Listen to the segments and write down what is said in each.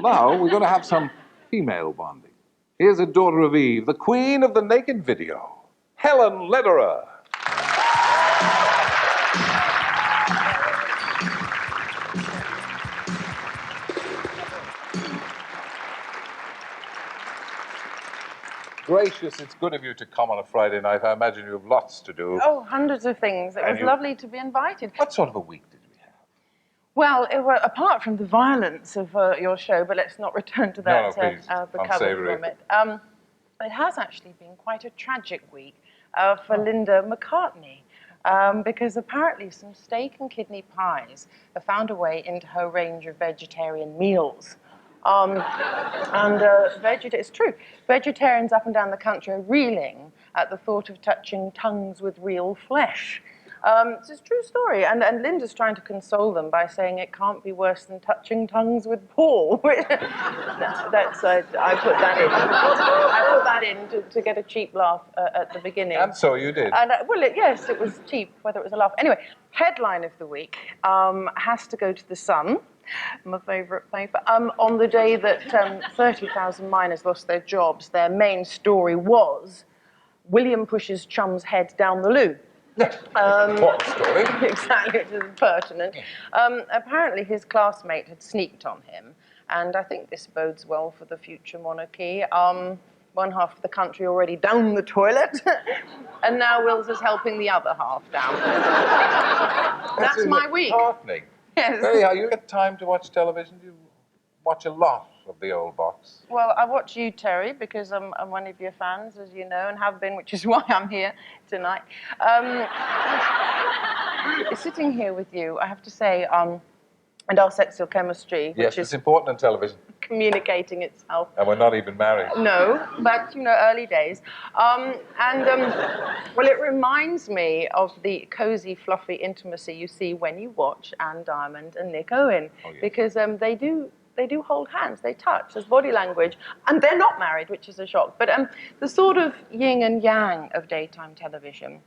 now we're going to have some female bonding. Here's a daughter of Eve, the queen of the naked video, Helen Lederer. Gracious, it's good of you to come on a Friday night. I imagine you have lots to do. Oh, hundreds of things. It was lovely to be invited. What sort of a week did we have? Well, apart from the violence of your show, but let's not return to that. No, please. The cover from it. It has actually been quite a tragic week for Linda McCartney. Because apparently some steak and kidney pies have found a way into her range of vegetarian meals. It's true. Vegetarians up and down the country are reeling at the thought of touching tongues with real flesh. It's a true story, and Linda's trying to console them by saying it can't be worse than touching tongues with Paul. I put that in to get a cheap laugh at the beginning. And so you did. And yes, it was cheap, whether it was a laugh. Anyway, headline of the week has to go to The Sun, my favourite paper. On the day that 30,000 miners lost their jobs, their main story was William pushes chum's head down the loo. What story? Exactly, it is pertinent. Apparently his classmate had sneaked on him, and I think this bodes well for the future monarchy. One half of the country already down the toilet, and now Wills is helping the other half down. That's my week. Heartening. Yes. Anyhow, you get time to watch television? You watch a lot of the old box. Well, I watch you, Terry, because I'm one of your fans, as you know, and have been, which is why I'm here tonight. Sitting here with you, I have to say, and our sexual chemistry, which yes, is it's important in television. Communicating itself. And we're not even married. No, but, early days. Well, it reminds me of the cozy, fluffy intimacy you see when you watch Anne Diamond and Nick Owen. Oh, yes. Because they do hold hands, they touch, there's body language, and they're not married, which is a shock. But the sort of yin and yang of daytime television,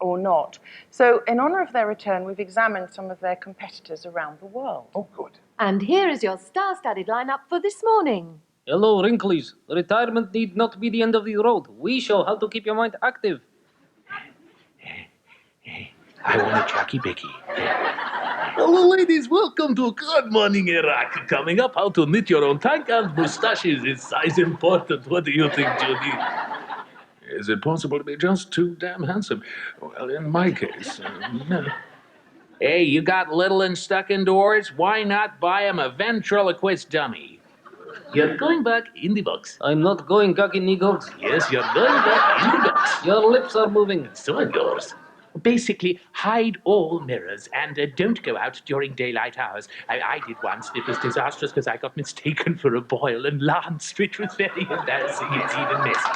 or not. So in honour of their return, we've examined some of their competitors around the world. Oh, good. And here is your star-studded lineup for this morning. Hello, Wrinklies. Retirement need not be the end of the road. We show how to keep your mind active. I want a Jackie Bicky. Hello, ladies. Welcome to Good Morning Iraq. Coming up, how to knit your own tank and mustaches. Is size important? What do you think, Judy? Is it possible to be just too damn handsome? Well, in my case, no. Hey, you got little and stuck indoors? Why not buy him a ventriloquist dummy? You're going back in the box. I'm not going back in the box. Yes, you're going back in the box. Your lips are moving. So are yours. Basically, hide all mirrors and don't go out during daylight hours. I did once. It was disastrous because I got mistaken for a boil and lanced, which was very embarrassing. It's even messy.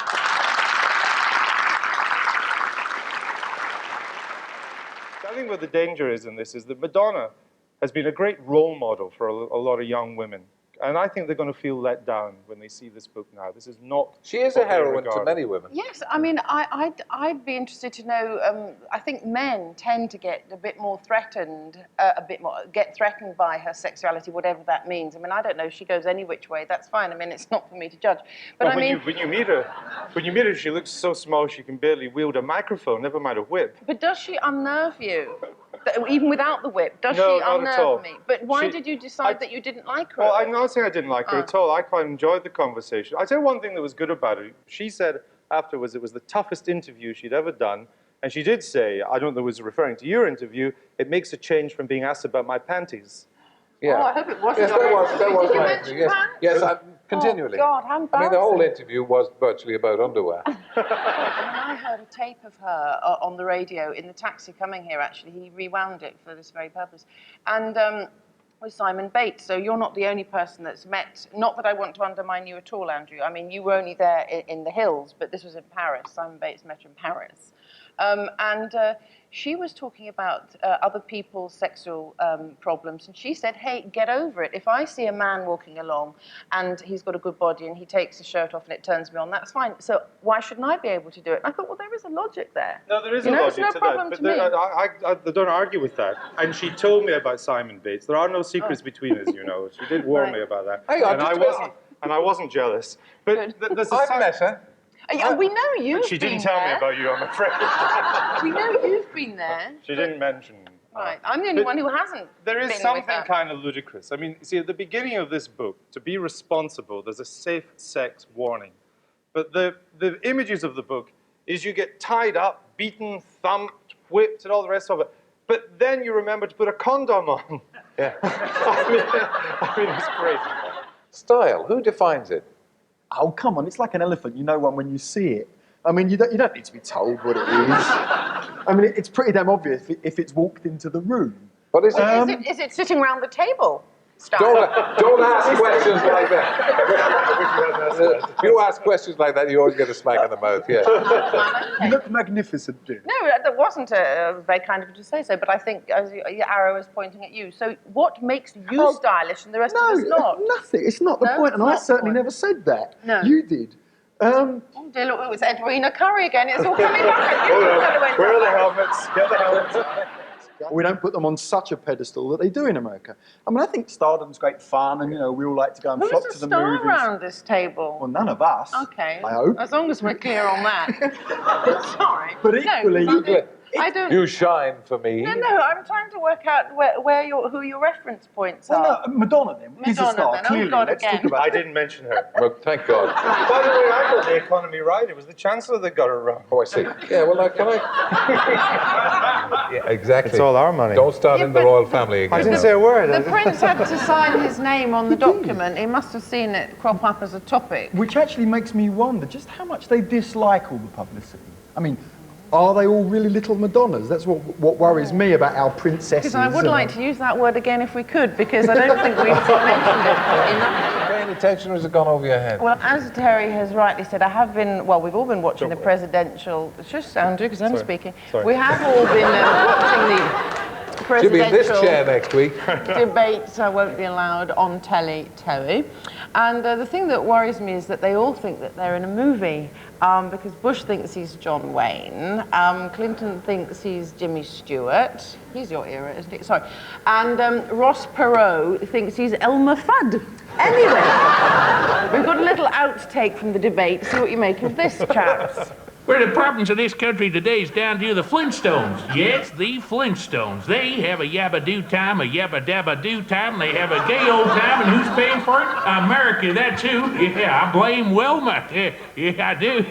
I think what the danger is in this is that Madonna has been a great role model for a lot of young women. And I think they're going to feel let down when they see this book now. This is not... She is a heroine to many women. Yes, I mean, I'd be interested to know, I think men tend to get a bit more threatened, get threatened by her sexuality, whatever that means. I mean, I don't know, she goes any which way, that's fine. I mean, it's not for me to judge. But well, when you meet her, she looks so small she can barely wield a microphone, never mind a whip. But does she unnerve you? Even without the whip, does no, she not at all. unnerve me? But why did you decide that you didn't like her? Well, I'm not saying I didn't like her at all. I quite enjoyed the conversation. I'll tell you one thing that was good about it. She said afterwards it was the toughest interview she'd ever done. And she did say, I don't know if it was referring to your interview, it makes a change from being asked about my panties. Yeah. Oh, I hope it wasn't. Yes, that was Did you my mention interview. Yes, continually. Oh, God, how embarrassing. I mean, the whole interview was virtually about underwear. I heard a tape of her on the radio in the taxi coming here, actually. He rewound it for this very purpose. And with Simon Bates. So you're not the only person that's met. Not that I want to undermine you at all, Andrew. I mean, you were only there in the hills, but this was in Paris. Simon Bates met her in Paris. She was talking about other people's sexual problems, and she said, hey, get over it. If I see a man walking along and he's got a good body and he takes his shirt off and it turns me on, that's fine. So why shouldn't I be able to do it? And I thought, well, there is a logic there. No, there is a logic it's to no problem that. to me. I don't argue with that. And she told me about Simon Bates. There are no secrets between us, you know. She did warn me about that. Hang on, And I wasn't jealous. But there's a I've met her. We know you've But she didn't been tell me there. about you, I'm afraid. We know you've been there. She didn't mention. Right, I'm the only one who hasn't. There is been something with her. kind of ludicrous. I mean, see, at the beginning of this book, to be responsible, there's a safe sex warning. But the images of the book is you get tied up, beaten, thumped, whipped, and all the rest of it. But then you remember to put a condom on. Yeah. I mean, it's crazy. Style, who defines it? Oh, come on, it's like an elephant. You know one when you see it. I mean, you don't need to be told what it is. I mean, it's pretty damn obvious if it's walked into the room. What is it? Is it sitting round the table? Don't ask questions like that. You ask questions like that, you always get a smack in the mouth, yeah. You look magnificent, Jim. No, that wasn't very kind of you to say so, but I think as your arrow is pointing at you. So what makes you stylish and the rest of us not? Nothing. It's not the No, point, and it's I not the certainly point. never said that. No. You did. Oh dear, look, it was Edwina Curry again. It's all coming back at you. Where are the helmets? Get the helmets. We don't put them on such a pedestal that they do in America. I mean, I think stardom's great fun, and, you know, we all like to go and flock Who's to the the star movies. around this table? Well, none of us. Okay. I hope. As long as we're clear on that. Sorry. But equally, I don't. You shine for me. No, I'm trying to work out who your reference points are. well, no, Madonna then. He's a Madonna star, then. Oh, clearly. God, Let's again. talk about I didn't mention her. Well, thank God. By the way, I got the economy right. It was the Chancellor that got it wrong. Oh, I see. Yeah, well, can I? Yeah, exactly. It's all our money. Don't start in the royal family again. I didn't say a word. The prince had to sign his name on the document. He must have seen it crop up as a topic. Which actually makes me wonder just how much they dislike all the publicity. I mean, are they all really little Madonnas? That's what worries me about our princesses. Because I would like to use that word again if we could, because I don't think we've mentioned it enough. Paying attention, or has it gone over your head? Well, as Terry has rightly said, we've all been watching the presidential, just Andrew, because I'm speaking. Sorry. We have all been watching the She'll be in this presidential chair next week. debates. I won't be allowed on telly, Terry. And the thing that worries me is that they all think that they're in a movie. Because Bush thinks he's John Wayne, Clinton thinks he's Jimmy Stewart. He's your era, isn't he? Sorry. And Ross Perot thinks he's Elmer Fudd. Anyway, we've got a little outtake from the debate. See what you make of this, chaps. Where the problems of this country today is down to the Flintstones. Yes, the Flintstones. They have a yabba-doo time, a yabba-dabba-doo time, they have a gay old time, and who's paying for it? America, that's who. Yeah, I blame Wilma. Yeah, I do.